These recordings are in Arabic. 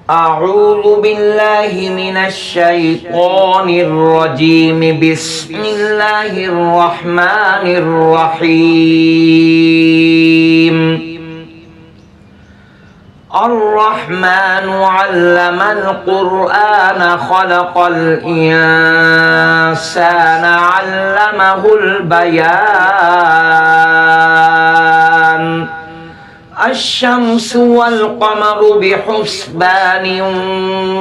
أعوذ بالله من الشيطان الرجيم. بسم الله الرحمن الرحيم. الرحمن علم القرآن خلق الإنسان علمه البيان. الشمس والقمر بحسبان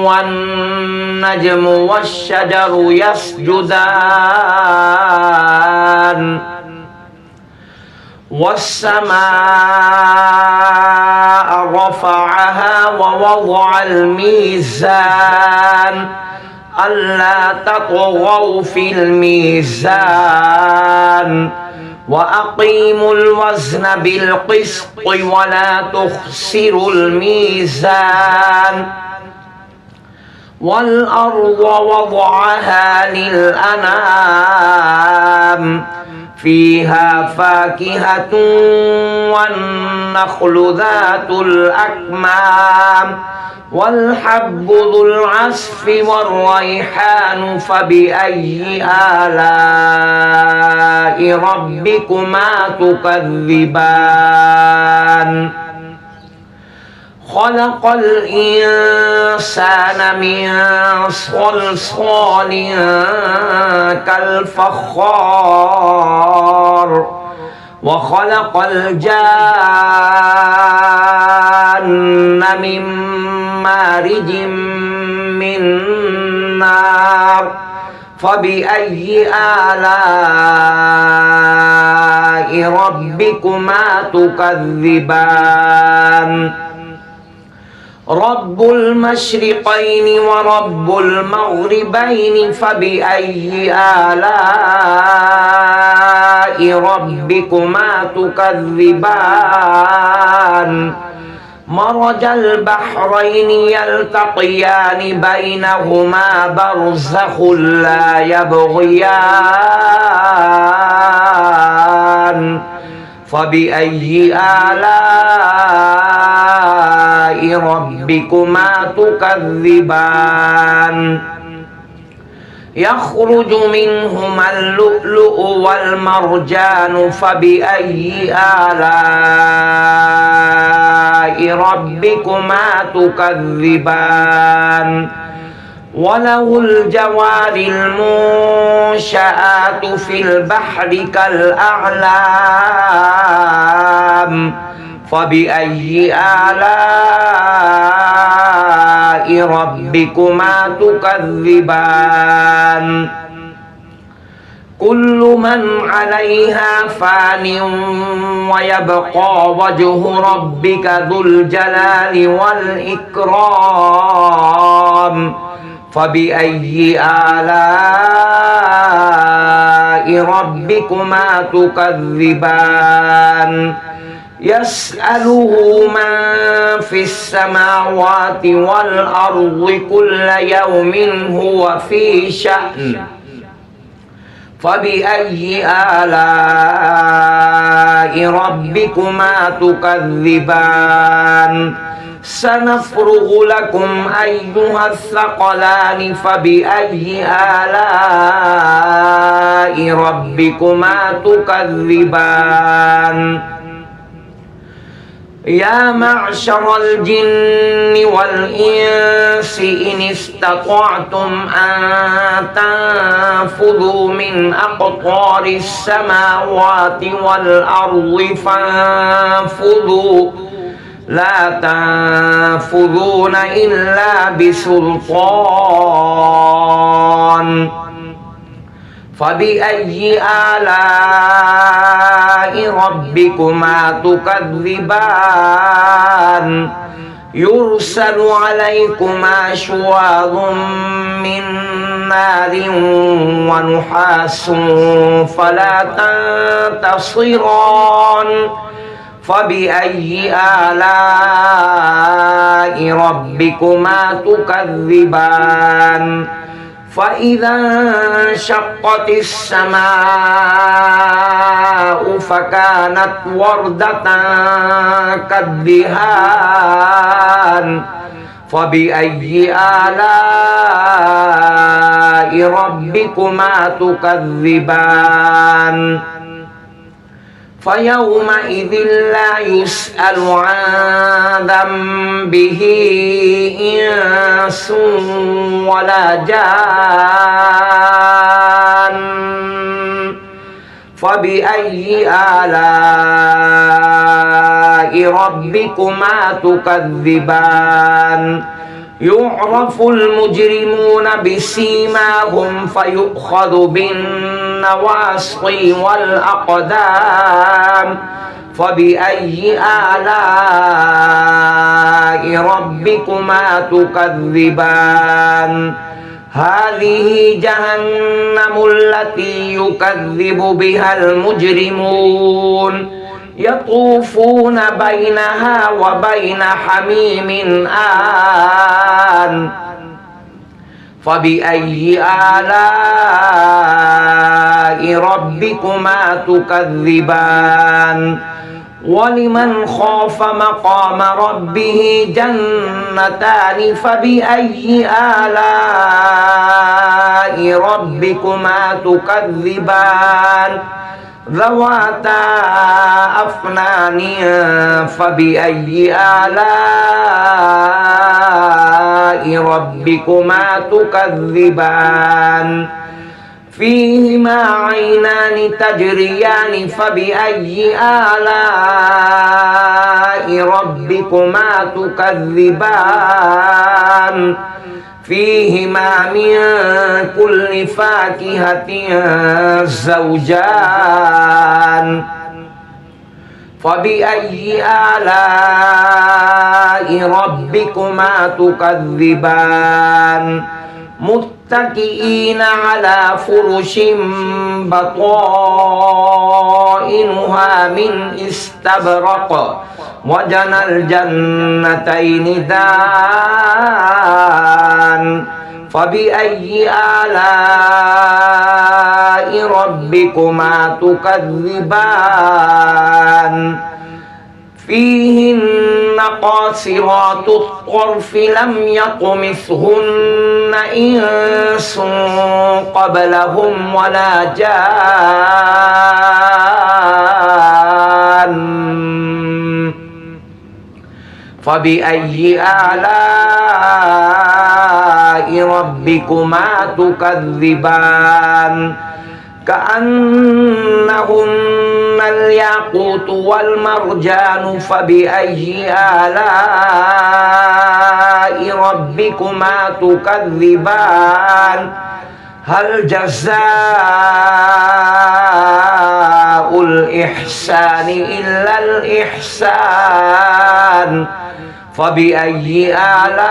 والنجم والشجر يسجدان والسماء رفعها ووضع الميزان ألا تطغوا في الميزان وأقيموا الوزن بالقسط ولا تخسروا الميزان. والأرض وضعها للأنام فيها فاكهة والنخل ذات الأكمام والحب ذو العصف والريحان. فبأي آلاء ربكما تكذبان؟ خلق الإنسان من صلصال كالفخار وخلق الجان من مارج من نار. فبأي آلاء ربكما تكذبان؟ رب المشرقين ورب المغربين. فبأي آلاء ربكما تكذبان؟ مرج البحرين يلتقيان بينهما برزخ لا يبغيان. فبأي آلاء ربكما تكذبان؟ يخرج منهما اللؤلؤ والمرجان. فبأي آلاء ربكما تكذبان؟ وله الجوار المنشآت في البحر كالأعلام. فبأي آلاء ربكما تكذبان؟ كل من عليها فان ويبقى وجه ربك ذو الجلال والإكرام. فبأي آلاء ربكما تكذبان؟ يسأله من في السماوات والأرض كل يوم هو في شأن. فبأي آلاء ربكما تكذبان؟ سنفرغ لكم أيها الثقلان. فبأي آلاء ربكما تكذبان؟ يا معشر الجن والإنس إن استطعتم أن تنفذوا من أقطار السماوات والأرض فانفذوا لا تنفذون إلا بسلطان. فبأي آلاء ربكما تكذبان؟ يرسل عليكما شواظ من نار ونحاس فلا تنتصران. فبأي آلاء ربكما تكذبان؟ فإذا انشقت السماء فكانت وردة كالدهان فبأي آلاء ربكما تكذبان فيومئذ لا يسأل عن ذنبه إنس ولا جان فبأي آلاء ربكما تكذبان يعرف المجرمون بسيماهم فيؤخذ بالنواصي والأقدام فبأي آلاء ربكما تكذبان هذه جهنم التي يكذب بها المجرمون يطوفون بينها وبين حميم آن فبأي آلاء ربكما تكذبان ولمن خاف مقام ربه جنتان فبأي آلاء ربكما تكذبان ذواتا أفنان فبأي آلاء ربكما تكذبان فيهما عينان تجريان فبأي آلاء ربكما تكذبان فيهما من كل فاكهة زوجان فبأي آلاء ربكما تكذبان متكئين على فرش بطائنها من استبرق وجنى الجنتين دان فبأي آلاء ربكما تكذبان فيهن قاصرات الطرف لم يطمثهن إنس قبلهم ولا جان فبأي آلاء ربكما تكذبان كأنهن الياقوت والمرجان فبأي آلاء ربكما تكذبان هل جزاء الإحسان إلا الإحسان فبأي آلاء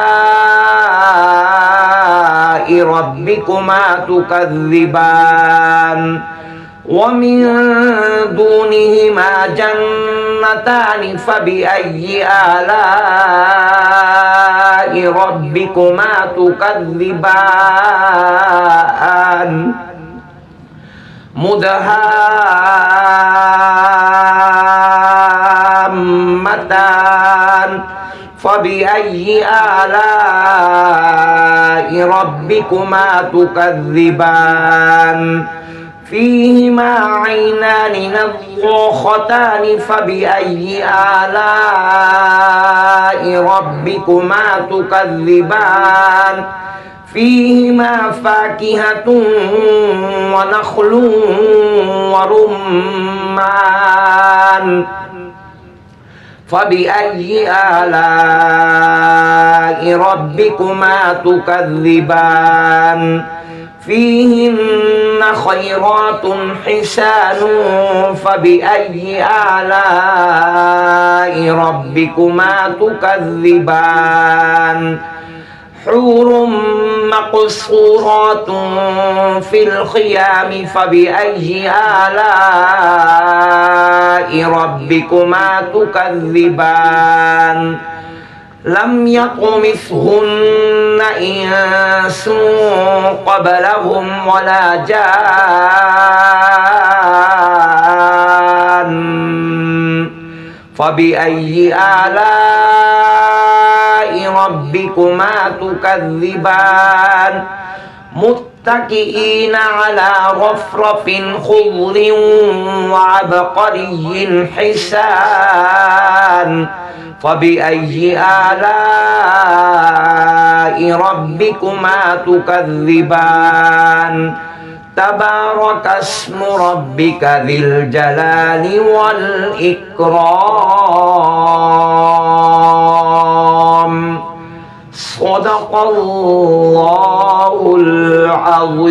ربكما تكذبان ومن دونهما جنتان فبأي آلاء ربكما تكذبان مدهامتان فبأي آلاء ربكما تكذبان فيهما عينان نضاختان فبأي آلاء ربكما تكذبان فيهما فاكهة ونخل ورمان فبأي آلاء ربكما تكذبان فيهن خيرات حسان فبأي آلاء ربكما تكذبان حور مقصورات في الخيام فبأي آلاء ربكما تكذبان لم يطمثهن إنس قبلهم ولا جان فبأي آلاء ربكما تكذبان متكئين على رفرف خضر وعبقري حسان فبأي آلاء ربكما تكذبان تبارك اسم ربك ذي الجلال والإكرام صدق الله العظيم